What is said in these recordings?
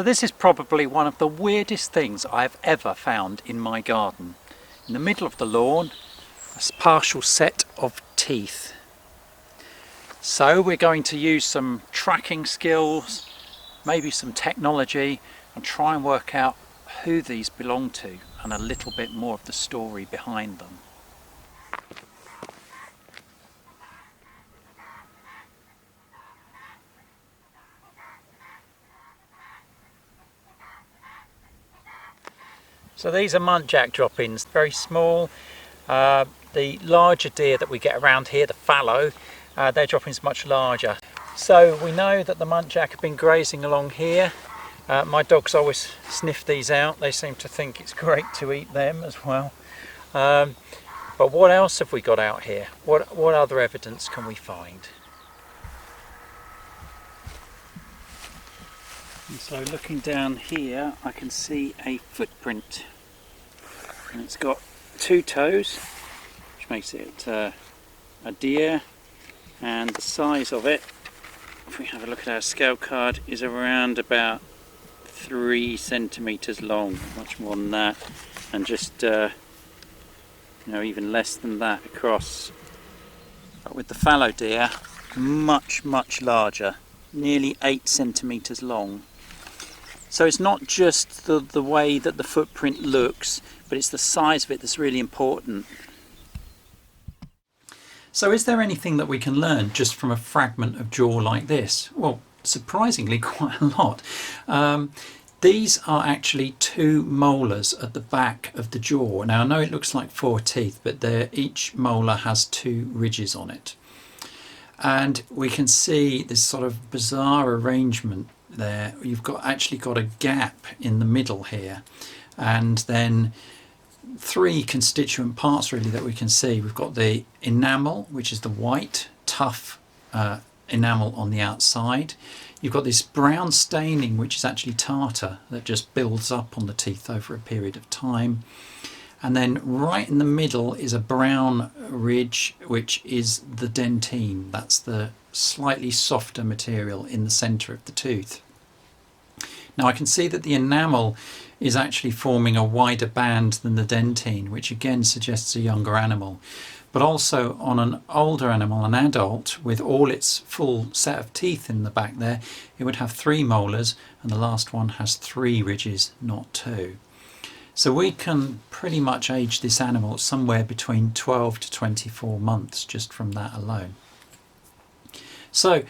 So this is probably one of the weirdest things I've ever found in my garden. In the middle of the lawn, a partial set of teeth. So we're going to use some tracking skills, maybe some technology, and try and work out who these belong to and a little bit more of the story behind them. So these are muntjac droppings, very small. The larger deer that we get around here, the fallow, their droppings much larger. So we know that the muntjac have been grazing along here. My dogs always sniff these out. They seem to think it's great to eat them as well. But what else have we got out here? What other evidence can we find? And so looking down here, I can see a footprint, and it's got 2 toes, which makes it a deer, and the size of it, if we have a look at our scale card, is around about 3 centimeters long, much more than that, and just even less than that across. But with the fallow deer, much larger, nearly 8 centimeters long. So it's not just the way that the footprint looks, but it's the size of it that's really important. So is there anything that we can learn just from a fragment of jaw like this? Well, surprisingly quite a lot. These are actually 2 molars at the back of the jaw. Now I know it looks like 4 teeth, but each molar has 2 ridges on it. And we can see this sort of bizarre arrangement there. You've actually got a gap in the middle here, and then 3 constituent parts really that we can see. We've got the enamel, which is the white tough enamel on the outside. You've got this brown staining, which is actually tartar, that just builds up on the teeth over a period of time. And then right in the middle is a brown ridge, which is the dentine. That's the slightly softer material in the centre of the tooth. Now I can see that the enamel is actually forming a wider band than the dentine, which again suggests a younger animal. But also on an older animal, an adult, with all its full set of teeth in the back there, it would have 3 molars, and the last one has 3 ridges, not 2. So we can pretty much age this animal somewhere between 12 to 24 months just from that alone. So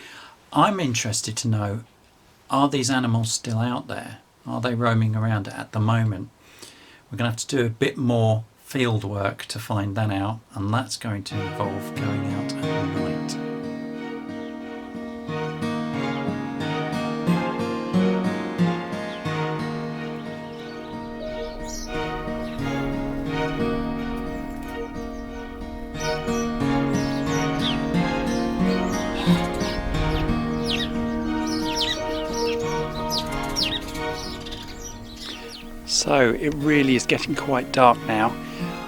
I'm interested to know, are these animals still out there? Are they roaming around at the moment? We're going to have to do a bit more field work to find that out, and that's going to involve going out at night. So it really is getting quite dark now.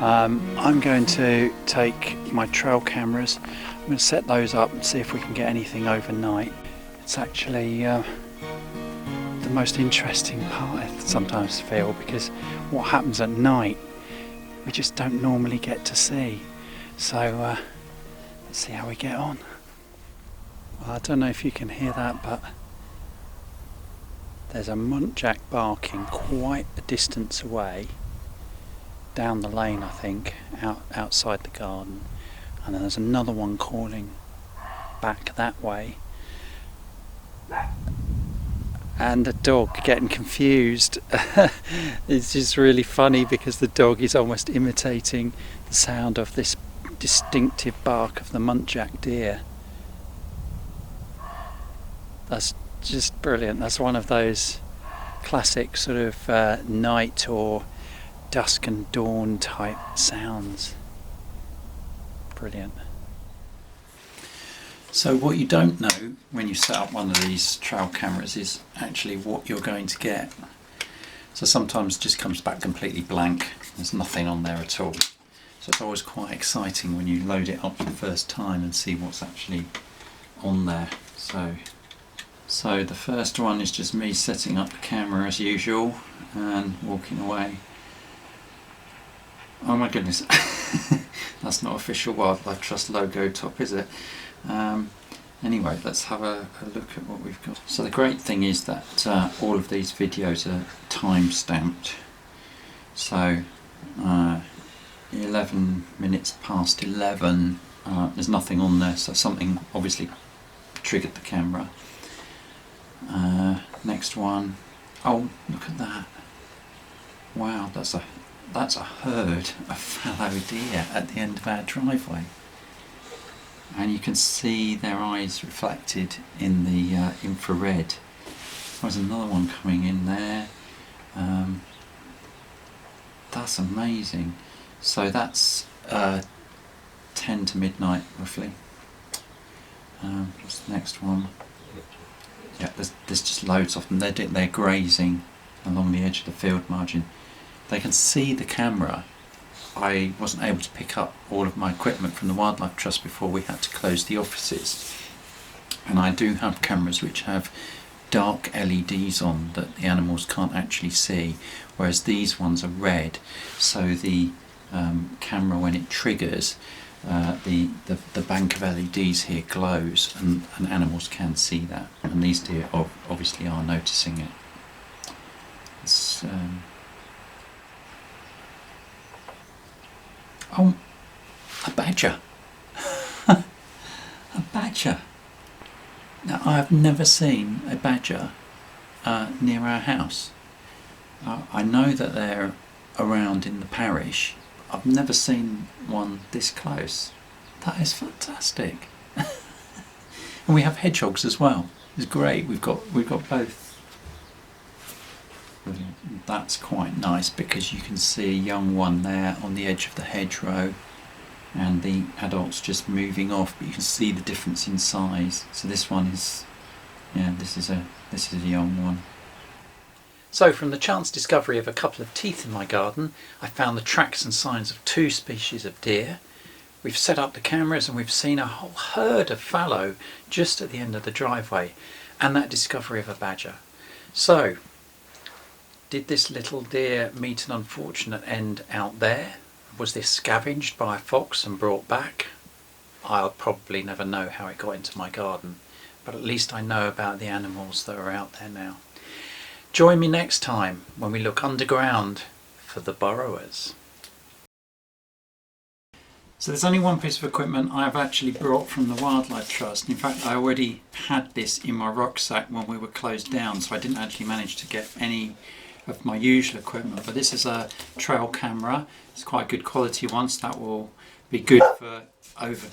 I'm going to take my trail cameras, I'm going to set those up and see if we can get anything overnight. It's actually the most interesting part, I sometimes feel, because what happens at night we just don't normally get to see. So let's see how we get on. Well, I don't know if you can hear that, but there's a muntjac barking quite a distance away, down the lane I think, outside the garden, and then there's another one calling back that way, and the dog getting confused. It's just really funny because the dog is almost imitating the sound of this distinctive bark of the muntjac deer. That's just brilliant. That's one of those classic sort of night or dusk and dawn type sounds. Brilliant. So what you don't know when you set up one of these trail cameras is actually what you're going to get. So sometimes it just comes back completely blank. There's nothing on there at all. So it's always quite exciting when you load it up for the first time and see what's actually on there. So So the first one is just me setting up the camera as usual and walking away. Oh my goodness, that's not official Wildlife Trust logo top, is it? Anyway, let's have a look at what we've got. So the great thing is that all of these videos are time stamped. So 11 minutes past 11, there's nothing on there, so something obviously triggered the camera. Next one, oh look at that, wow, that's a herd of fallow deer at the end of our driveway, and you can see their eyes reflected in the infrared. There's another one coming in there. That's amazing. So that's 10 to midnight roughly. What's the next one? Yeah, there's just loads of them. They're grazing along the edge of the field margin. They can see the camera. I wasn't able to pick up all of my equipment from the Wildlife Trust before we had to close the offices. And I do have cameras which have dark LEDs on that the animals can't actually see, whereas these ones are red, so the camera, when it triggers, the bank of LEDs here glows, and animals can see that, and these deer obviously are noticing it. It's, oh, a badger! A badger! Now, I have never seen a badger near our house. I know that they're around in the parish. I've never seen one this close. That is fantastic. And we have hedgehogs as well. It's great. We've got both. Brilliant. That's quite nice because you can see a young one there on the edge of the hedgerow, and the adults just moving off, but you can see the difference in size. So this one is, yeah, this is a young one. So from the chance discovery of a couple of teeth in my garden, I found the tracks and signs of 2 species of deer. We've set up the cameras and we've seen a whole herd of fallow just at the end of the driveway, and that discovery of a badger. So, did this little deer meet an unfortunate end out there? Was this scavenged by a fox and brought back? I'll probably never know how it got into my garden, but at least I know about the animals that are out there now. Join me next time when we look underground for the burrowers. So there's only one piece of equipment I've actually brought from the Wildlife Trust. In fact, I already had this in my rucksack when we were closed down, so I didn't actually manage to get any of my usual equipment. But this is a trail camera. It's quite a good quality one, so that will be good for over...